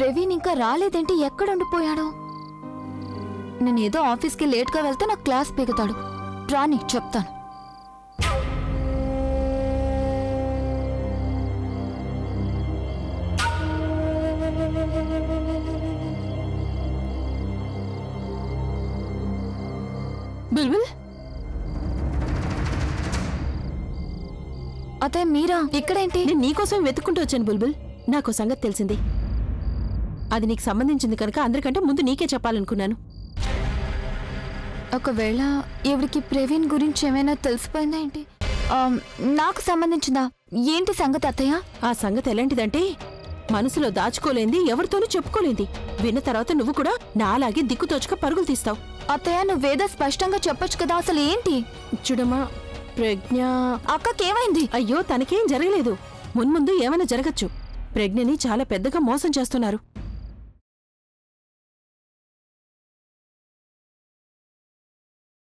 ప్రవీణ్ ఇంకా రాలేదేంటి? ఎక్కడ ఉండిపోయాడు? నేనేదో ఆఫీస్కి లేట్గా వెళ్తే నాకు క్లాస్ పీకుతాడు. రాని చెప్తాను. బుల్బుల్, అతే మీరా ఇక్కడేంటి? నేను నీకోసం వెతుక్కుంటూ వచ్చాను బుల్బుల్. నాకు సంగతి తెలిసింది. అది నీకు సంబంధించింది కనుక అందరికంటే ముందు నీకే చెప్పాలనుకున్నాను. ఒకవేళ ఎవరికి ప్రవీణ్ గురించి ఏమైనా తెలిసిపోయిందా ఏంటి? నాకు సంబంధించిందా? ఏంటి సంగతి అత్తయ్య? ఆ సంగతి ఎలాంటిదంటే మనసులో దాచుకోలేంది, ఎవరితోనూ చెప్పుకోలేంది. విన్న తర్వాత నువ్వు కూడా నాలాగే దిక్కుతోచుక పరుగులు తీస్తావు. అత్తయ్య, నువ్వేదో స్పష్టంగా చెప్పొచ్చు కదా. అసలు ఏంటి? చూడమ్మా, ప్రజ్ఞ అక్కకేమైంది? అయ్యో, తనకేం జరగలేదు. మున్ముందు ఏమైనా జరగచ్చు. ప్రజ్ఞని చాలా పెద్దగా మోసం చేస్తున్నారు.